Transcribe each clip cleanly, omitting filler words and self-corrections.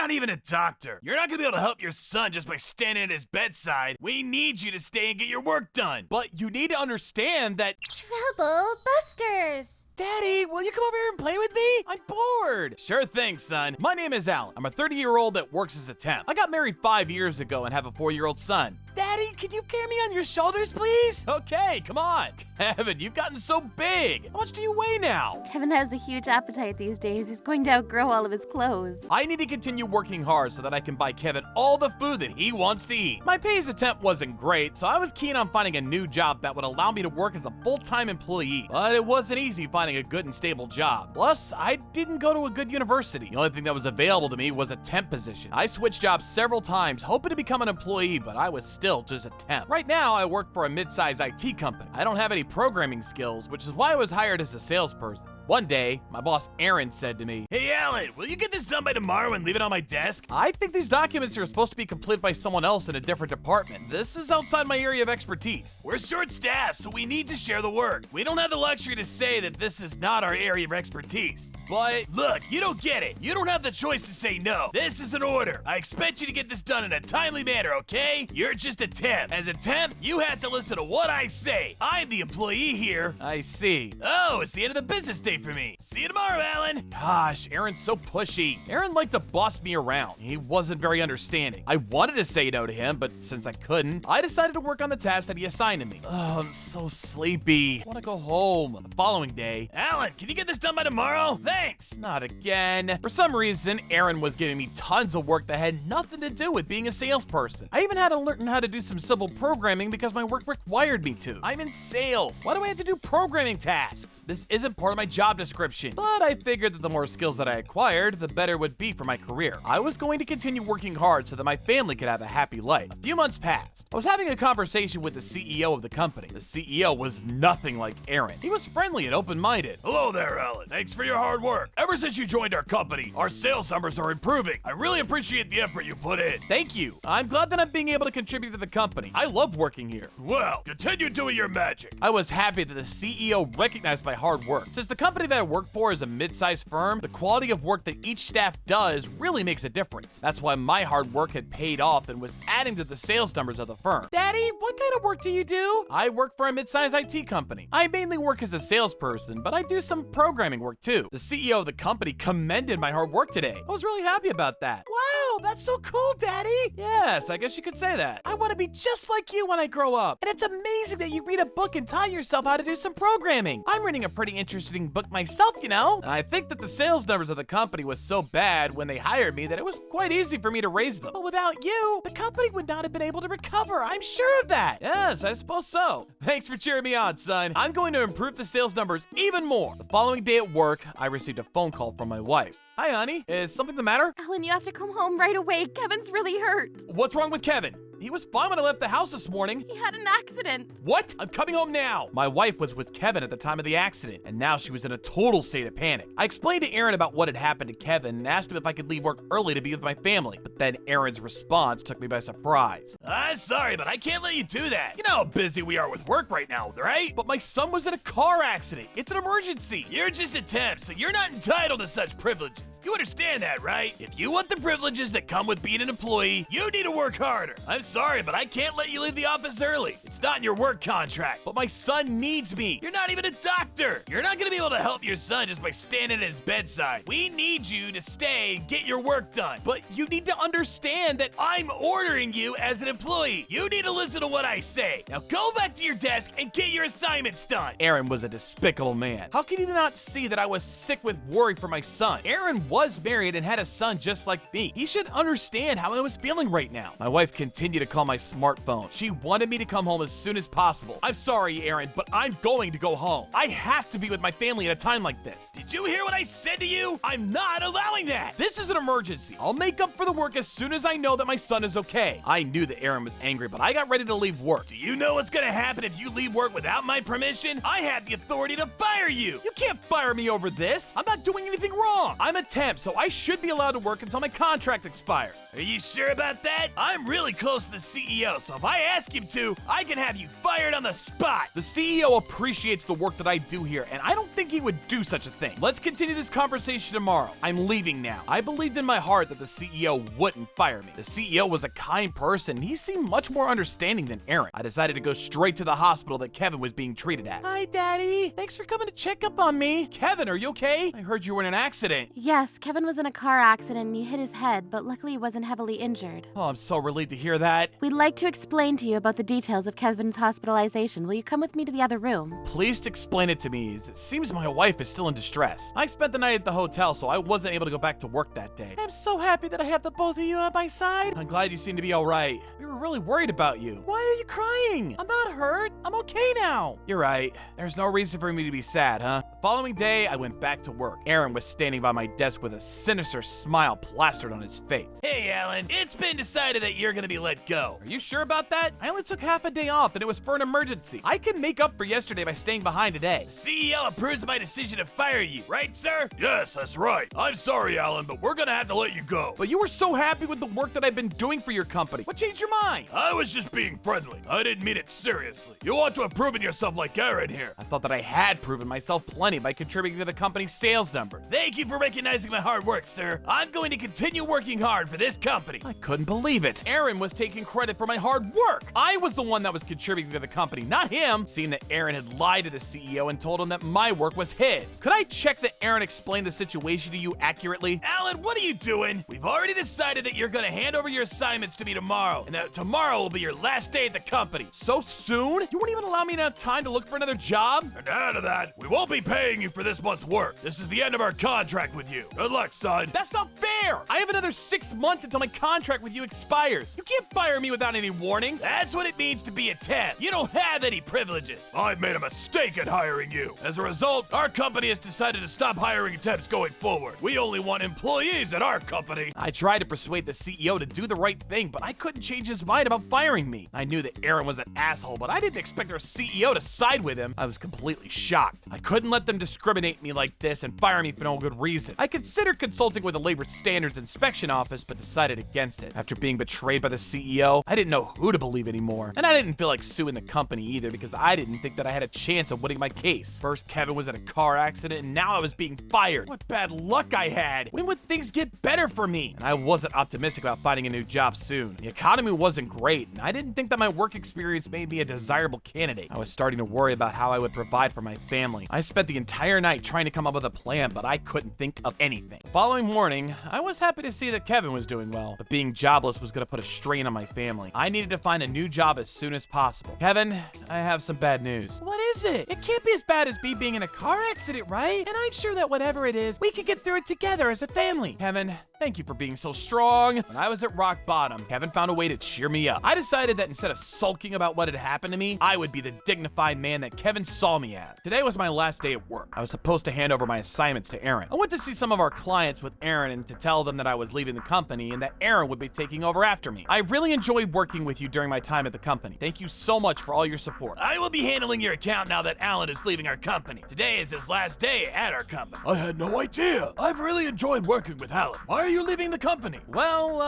not even a doctor. You're not gonna be able to help your son just by standing at his bedside. We need you to stay and get your work done. But you need to understand that— Trouble busters. Daddy, will you come over here and play with me? I'm bored. Sure thing, son. My name is Alan. I'm a 30-year-old that works as a temp. I got married 5 years ago and have a 4-year-old son. Daddy, can you carry me on your shoulders, please? Okay, come on. Kevin, you've gotten so big. How much do you weigh now? Kevin has a huge appetite these days. He's going to outgrow all of his clothes. I need to continue working hard so that I can buy Kevin all the food that he wants to eat. My pay as a temp wasn't great, so I was keen on finding a new job that would allow me to work as a full-time employee. But it wasn't easy finding a good and stable job. Plus, I didn't go to a good university. The only thing that was available to me was a temp position. I switched jobs several times, hoping to become an employee, but I was still just a temp. Right now, I work for a mid-sized IT company. I don't have any programming skills, which is why I was hired as a salesperson. One day, my boss Aaron said to me, "Hey Alan, will you get this done by tomorrow and leave it on my desk?" "I think these documents are supposed to be completed by someone else in a different department. This is outside my area of expertise." "We're short-staffed, so we need to share the work. We don't have the luxury to say that this is not our area of expertise." "But look, you don't get it. You don't have the choice to say no. This is an order. I expect you to get this done in a timely manner, okay? You're just a temp. As a temp, you have to listen to what I say. I'm the employee here." I see. "Oh, it's the end of the business day for me. See you tomorrow, Alan." Gosh, Aaron's so pushy. Aaron liked to boss me around. He wasn't very understanding. I wanted to say no to him, but since I couldn't, I decided to work on the task that he assigned to me. Oh, I'm so sleepy. I want to go home. The following day— "Alan, can you get this done by tomorrow? Thanks." "Not again." For some reason, Aaron was giving me tons of work that had nothing to do with being a salesperson. I even had to learn how to do some simple programming because my work required me to. I'm in sales. Why do I have to do programming tasks? This isn't part of my job description. But I figured that the more skills that I acquired, the better it would be for my career. I was going to continue working hard so that my family could have a happy life. A few months passed. I was having a conversation with the CEO of the company. The CEO was nothing like Aaron. He was friendly and open-minded. "Hello there, Alan. Thanks for your hard work. Ever since you joined our company, our sales numbers are improving. I really appreciate the effort you put in." "Thank you. I'm glad that I'm being able to contribute to the company. I love working here." "Well, continue doing your magic." I was happy that the CEO recognized my hard work. Since the company that I work for is a mid-sized firm, the quality of work that each staff does really makes a difference. That's why my hard work had paid off and was adding to the sales numbers of the firm. "Daddy, what kind of work do you do?" "I work for a mid-sized IT company. I mainly work as a salesperson, but I do some programming work too." The CEO of the company commended my hard work today. I was really happy about that. "Wow, that's so cool, Daddy." "Yes, I guess you could say that. I want to be just like you when I grow up. And it's amazing that you read a book and taught yourself how to do some programming. I'm reading a pretty interesting book myself, you know." I think that the sales numbers of the company was so bad when they hired me that it was quite easy for me to raise them. But without you, the company would not have been able to recover. I'm sure of that. Yes, I suppose so. Thanks for cheering me on, son. I'm going to improve the sales numbers even more. The following day at work, I received a phone call from my wife. "Hi, honey. Is something the matter?" Alan, you have to come home right away. Kevin's really hurt. "What's wrong with Kevin? He was fine when I left the house this morning." He had an accident. "What? I'm coming home now." My wife was with Kevin at the time of the accident, and now she was in a total state of panic. I explained to Aaron about what had happened to Kevin and asked him if I could leave work early to be with my family. But then Aaron's response took me by surprise. "I'm sorry, but I can't let you do that. You know how busy we are with work right now, right?" "But my son was in a car accident. It's an emergency." "You're just a temp, so you're not entitled to such privileges. You understand that, right? If you want the privileges that come with being an employee, you need to work harder. I'm sorry, but I can't let you leave the office early. It's not in your work contract." "But my son needs me." "You're not even a doctor. You're not gonna be able to help your son just by standing at his bedside. We need you to stay and get your work done." "But you need to understand that I'm ordering you as an employee. You need to listen to what I say. Now go back to your desk and get your assignments done." Aaron was a despicable man. How could he not see that I was sick with worry for my son? Aaron was married and had a son just like me. He should understand how I was feeling right now. My wife continued to call my smartphone. She wanted me to come home as soon as possible. "I'm sorry, Aaron, but I'm going to go home. I have to be with my family at a time like this." "Did you hear what I said to you? I'm not allowing that." "This is an emergency. I'll make up for the work as soon as I know that my son is okay." I knew that Aaron was angry, but I got ready to leave work. "Do you know what's gonna happen if you leave work without my permission? I have the authority to fire you." "You can't fire me over this. I'm not doing anything wrong. I'm a temp, so I should be allowed to work until my contract expires." "Are you sure about that? I'm really close to the CEO, so if I ask him to, I can have you fired on the spot. The CEO appreciates the work that I do here, and I don't think he would do such a thing. Let's continue this conversation tomorrow. I'm leaving now. I believed in my heart that the CEO wouldn't fire me. The CEO was a kind person, and he seemed much more understanding than Aaron. I decided to go straight to the hospital that Kevin was being treated at. Hi, Daddy. Thanks for coming to check up on me. Kevin, are you okay? I heard you were in an accident. Yes, Kevin was in a car accident and he hit his head, but luckily he wasn't heavily injured. Oh, I'm so relieved to hear that. We'd like to explain to you about the details of Kevin's hospitalization. Will you come with me to the other room? Please explain it to me, as it seems my wife is still in distress. I spent the night at the hotel, so I wasn't able to go back to work that day. I'm so happy that I have the both of you on my side. I'm glad you seem to be all right. We were really worried about you. Why are you crying? I'm not hurt. I'm okay now. You're right. There's no reason for me to be sad, huh? The following day, I went back to work. Aaron was standing by my desk with a sinister smile plastered on his face. Hey, Alan, it's been decided that you're gonna be let go. Are you sure about that? I only took half a day off, and it was for an emergency. I can make up for yesterday by staying behind today. The CEO approves my decision to fire you, right, sir? Yes, that's right. I'm sorry, Alan, but we're gonna have to let you go. But you were so happy with the work that I've been doing for your company. What changed your mind? I was just being friendly. I didn't mean it seriously. You ought to have proven yourself like Aaron here. I thought that I had proven myself plenty by contributing to the company's sales number. Thank you for recognizing my hard work, sir. I'm going to continue working hard for this company. I couldn't believe it. Aaron was taking credit for my hard work. I was the one that was contributing to the company, not him. Seeing that Aaron had lied to the CEO and told him that my work was his. Could I check that Aaron explained the situation to you accurately? Alan, what are you doing? We've already decided that you're gonna hand over your assignments to me tomorrow, and that tomorrow will be your last day at the company. So soon? You won't even allow me enough time to look for another job? And out of that, we won't be paying you for this month's work. This is the end of our contract with you. Good luck, son. That's not fair! I have another 6 months until my contract with you expires. You can't fire me without any warning. That's what it means to be a temp. You don't have any privileges. I've made a mistake in hiring you. As a result, our company has decided to stop hiring temps going forward. We only want employees at our company. I tried to persuade the CEO to do the right thing, but I couldn't change his mind about firing me. I knew that Aaron was an asshole, but I didn't expect our CEO to side with him. I was completely shocked. I couldn't let them discriminate me like this and fire me for no good reason. I considered consulting with the Labor Standards Inspection Office, but decided against it. After being betrayed by the CEO, I didn't know who to believe anymore. And I didn't feel like suing the company either because I didn't think that I had a chance of winning my case. First, Kevin was in a car accident, and now I was being fired. What bad luck I had. When would things get better for me? And I wasn't optimistic about finding a new job soon. The economy wasn't great, and I didn't think that my work experience made me a desirable candidate. I was starting to worry about how I would provide for my family. I spent the entire night trying to come up with a plan, but I couldn't think of anything. The following morning, I was happy to see that Kevin was doing well, but being jobless was going to put a strain on my family. I needed to find a new job as soon as possible. Kevin, I have some bad news. What is it? It can't be as bad as me being in a car accident, right? And I'm sure that whatever it is, we can get through it together as a family. Kevin, thank you for being so strong. When I was at rock bottom, Kevin found a way to cheer me up. I decided that instead of sulking about what had happened to me, I would be the dignified man that Kevin saw me as. Today was my last day at work. I was supposed to hand over my assignments to Aaron. I went to see some of our clients with Aaron and to tell them that I was leaving the company and that Aaron would be taking over after me. I really enjoyed working with you during my time at the company. Thank you so much for all your support. I will be handling your account now that Alan is leaving our company. Today is his last day at our company. I had no idea. I've really enjoyed working with Alan. Why are you leaving the company? Well,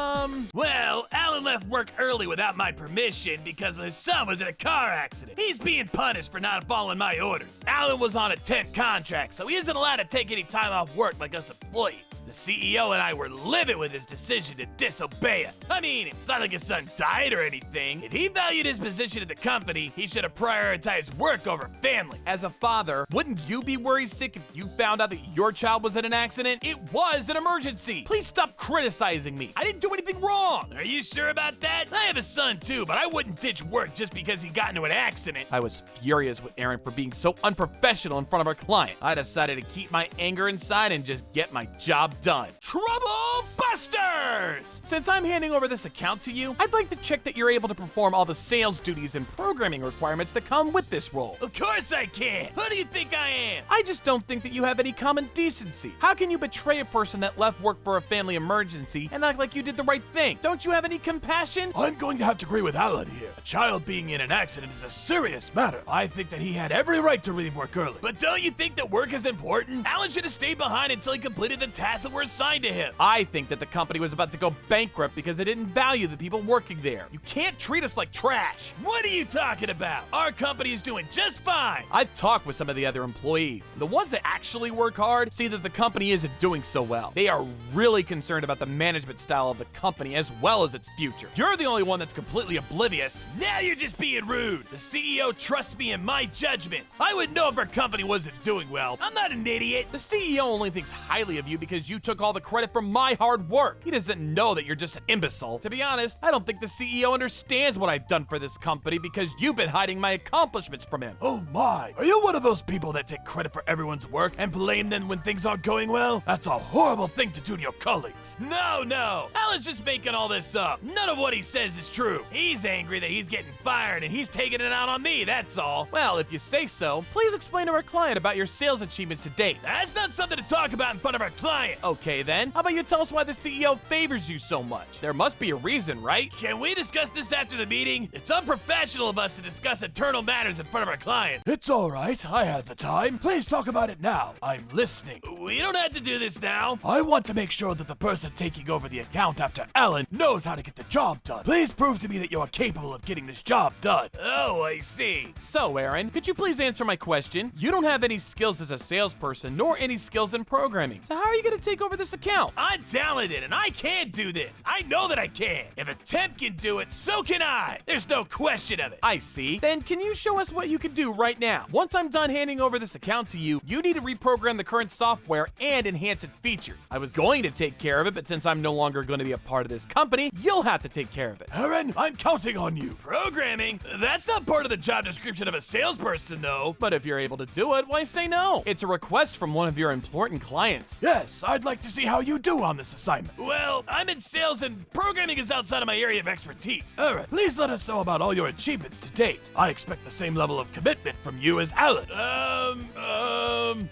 Alan left work early without my permission because his son was in a car accident. He's being punished for not following my orders. Alan was on a temp contract, so he isn't allowed to take any time off work like us employees. The CEO and I were livid with his decision to disobey us. I mean, it's not like his son died or anything. If he valued his position at the company, he should have prioritized work over family. as a father, wouldn't you be worried sick if you found out that your child was in an accident? It was an emergency. Please stop criticizing me. I didn't do anything wrong. Are you sure about that? I have a son too, but I wouldn't ditch work just because he got into an accident. I was furious with Aaron for being so unprofessional in front of our client. I decided to keep my anger inside and just get my job done. Trouble Busters! Since I'm handing over this account to you, I'd like to check that you're able to perform all the sales duties and programming requirements that come with this role. Of course I can. Who do you think I am? I just don't think that you have any common decency. How can you betray a person that left work for a family emergency and act like you did the right thing? Don't you have any compassion? I'm going to have to agree with Alan here. A child being in an accident is a serious matter. I think that he had every right to leave work early. But don't you think that work is important? Alan should have stayed behind until he completed the tasks that were assigned to him. I think that the company was about to go back bankrupt because they didn't value the people working there. You can't treat us like trash. What are you talking about? Our company is doing just fine. I've talked with some of the other employees. The ones that actually work hard see that the company isn't doing so well. They are really concerned about the management style of the company as well as its future. You're the only one that's completely oblivious. Now you're just being rude. The CEO trusts me in my judgment. I would know if our company wasn't doing well. I'm not an idiot. The CEO only thinks highly of you because you took all the credit for my hard work. He doesn't know that you're just an imbecile. To be honest, I don't think the CEO understands what I've done for this company because you've been hiding my accomplishments from him. Oh my, are you one of those people that take credit for everyone's work and blame them when things aren't going well? That's a horrible thing to do to your colleagues. No, Alan's just making all this up. None of what he says is true. He's angry that he's getting fired and he's taking it out on me, that's all. Well, if you say so, please explain to our client about your sales achievements to date. That's not something to talk about in front of our client. Okay then, how about you tell us why the CEO favors you so much? There must be a reason, right? Can we discuss this after the meeting? It's unprofessional of us to discuss internal matters in front of our client. It's all right. I have the time. Please talk about it now. I'm listening. We don't have to do this now. I want to make sure that the person taking over the account after Alan knows how to get the job done. Please prove to me that you are capable of getting this job done. Oh, I see. So, Aaron, could you please answer my question? You don't have any skills as a salesperson, nor any skills in programming. So how are you going to take over this account? I'm talented, and I can do this. I know that I can. If a temp can do it, so can I. There's no question of it. I see. Then can you show us what you can do right now? Once I'm done handing over this account to you, you need to reprogram the current software and enhance its features. I was going to take care of it, but since I'm no longer going to be a part of this company, you'll have to take care of it. Aaron, I'm counting on you. Programming? That's not part of the job description of a salesperson, though. But if you're able to do it, why say no? It's a request from one of your important clients. Yes, I'd like to see how you do on this assignment. Well, I'm in sales and programming is outside of my area of expertise. Aaron, please let us know about all your achievements to date. I expect the same level of commitment from you as Alan.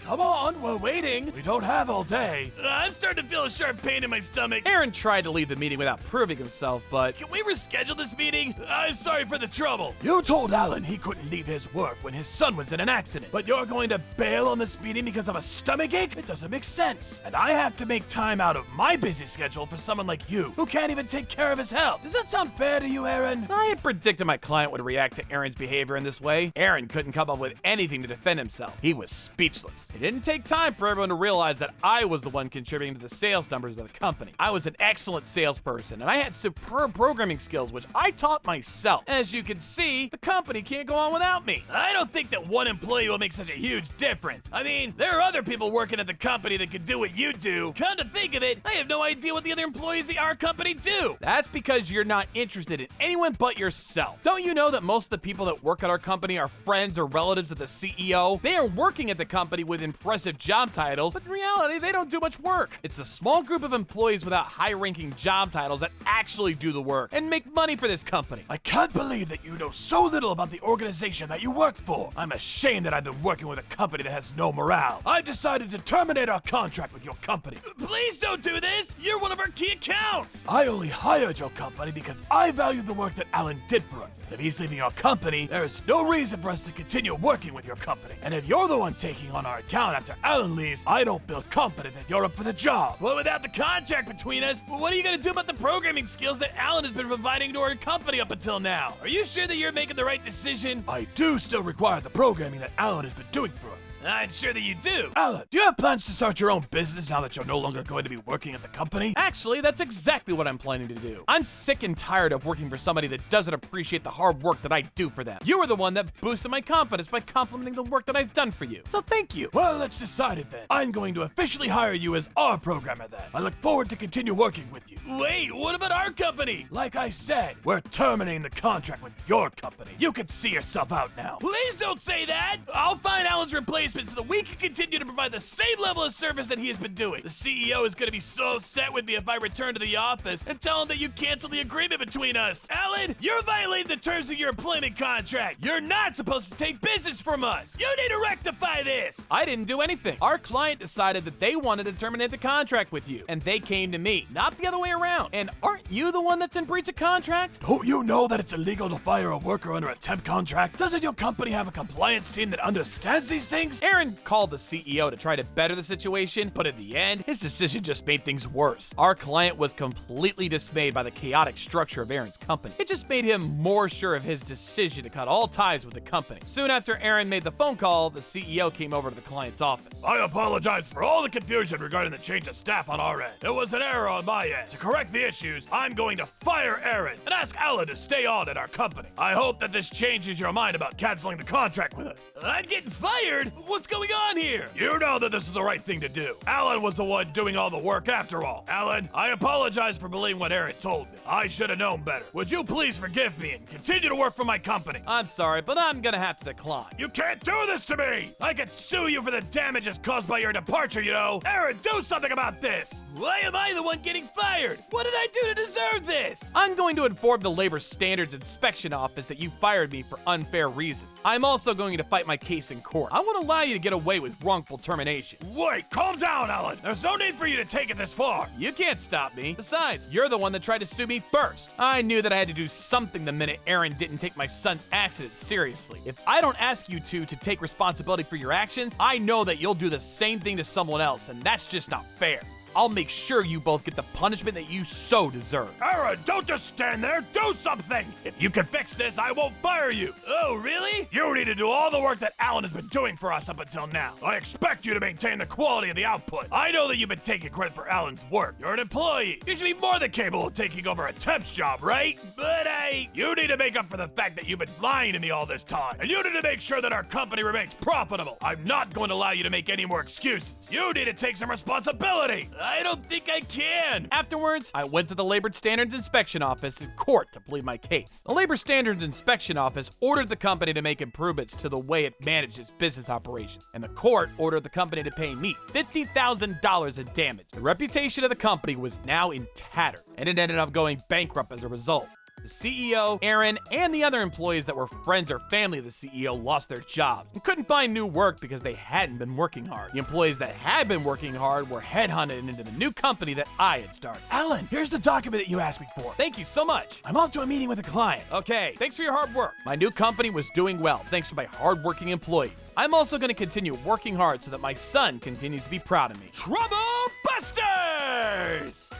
Come on, we're waiting. We don't have all day. I'm starting to feel a sharp pain in my stomach. Aaron tried to leave the meeting without proving himself, but... Can we reschedule this meeting? I'm sorry for the trouble. You told Alan he couldn't leave his work when his son was in an accident, but you're going to bail on this meeting because of a stomachache? It doesn't make sense. And I have to make time out of my busy schedule for someone like you, who can't even take care of his health. Does that sound fair to you, Aaron? I had predicted my client would react to Aaron's behavior in this way. Aaron couldn't come up with anything to defend himself. He was speechless. It didn't take time for everyone to realize that I was the one contributing to the sales numbers of the company. I was an excellent salesperson, and I had superb programming skills, which I taught myself. As you can see, the company can't go on without me. I don't think that one employee will make such a huge difference. I mean, there are other people working at the company that could do what you do. Come to think of it, I have no idea what the other employees at our company do. That's because you're not interested in anyone but yourself. Don't you know that most of the people that work at our company are friends or relatives of the CEO? They are working at the company with impressive job titles, but in reality, they don't do much work. It's the small group of employees without high-ranking job titles that actually do the work and make money for this company. I can't believe that you know so little about the organization that you work for. I'm ashamed that I've been working with a company that has no morale. I've decided to terminate our contract with your company. Please don't do this! You're one of our key accounts! I only hired your company because I value the work that Alan did for us. If he's leaving our company, there is no reason for us to continue working with your company. And if you're the one taking on our account after Alan leaves, I don't feel confident that you're up for the job. Well, without the contract between us, what are you gonna do about the programming skills that Alan has been providing to our company up until now? Are you sure that you're making the right decision? I do still require the programming that Alan has been doing for us. I'm sure that you do. Alan, do you have plans to start your own business now that you're no longer going to be working at the company? Actually, that's exactly what I'm planning to do. I'm sick and tired of working for somebody that doesn't appreciate the hard work that I do for them. You were the one that boosted my confidence by complimenting the work that I've done for you. So thank you. Well, let's decide it then. I'm going to officially hire you as our programmer then. I look forward to continue working with you. Wait, what about our company? Like I said, we're terminating the contract with your company. You can see yourself out now. Please don't say that. I'll find Alan's replacement so that we can continue to provide the same level of service that he has been doing. The CEO is going to be so upset with me if I return to the office and tell him that you canceled the agreement between us. Alan, you're violating the terms of your employment contract. You're not supposed to take business from us. You need to rectify this. I didn't do anything. Our client decided that they wanted to terminate the contract with you, and they came to me, not the other way around. And aren't you the one that's in breach of contract? Don't you know that it's illegal to fire a worker under a temp contract? Doesn't your company have a compliance team that understands these things? Aaron called the CEO to try to better the situation, but in the end, his decision just made things worse. Our client was completely dismayed by the chaotic structure of Aaron's company. It just made him more sure of his decision to cut all ties with the company. Soon after Aaron made the phone call, the CEO came over to the client's office. I apologize for all the confusion regarding the change of staff on our end. There was an error on my end. To correct the issues, I'm going to fire Aaron and ask Alan to stay on at our company. I hope that this changes your mind about canceling the contract with us. I'm getting fired? What's going on here? You know that this is the right thing to do. Alan was the one doing all the work after all. Alan, I apologize for believing what Aaron told me. I should have known better. Would you please forgive me and continue to work for my company? I'm sorry, but I'm gonna have to decline. You can't do this to me! I could sue you for the damages caused by your departure, you know! Aaron, do something about this! Why am I the one getting fired? What did I do to deserve this? I'm going to inform the Labor Standards Inspection Office that you fired me for unfair reasons. I'm also going to fight my case in court. I won't allow you to get away with wrongful termination. Wait, calm down, Alan! There's no need for you to take it this far! You can't stop me. Besides, you're the one that tried to sue me first. I knew that I had to do something the minute Aaron didn't take my son's accident seriously. If I don't ask you to take responsibility for your actions, I know that you'll do the same thing to someone else, and that's just not fair. I'll make sure you both get the punishment that you so deserve. Aaron, don't just stand there, do something! If you can fix this, I won't fire you! Oh, really? You need to do all the work that Alan has been doing for us up until now. I expect you to maintain the quality of the output. I know that you've been taking credit for Alan's work. You're an employee. You should be more than capable of taking over a temp's job, right? But you need to make up for the fact that you've been lying to me all this time. And you need to make sure that our company remains profitable. I'm not going to allow you to make any more excuses. You need to take some responsibility. I don't think I can. Afterwards, I went to the Labor Standards Inspection Office in court to plead my case. The Labor Standards Inspection Office ordered the company to make improvements to the way it managed its business operation, and the court ordered the company to pay me $50,000 in damage. The reputation of the company was now in tatters, and it ended up going bankrupt as a result. The CEO, Aaron, and the other employees that were friends or family of the CEO lost their jobs and couldn't find new work because they hadn't been working hard. The employees that had been working hard were headhunted into the new company that I had started. Alan, here's the document that you asked me for. Thank you so much. I'm off to a meeting with a client. Okay, thanks for your hard work. My new company was doing well thanks to my hardworking employees. I'm also going to continue working hard so that my son continues to be proud of me. Trouble Busters!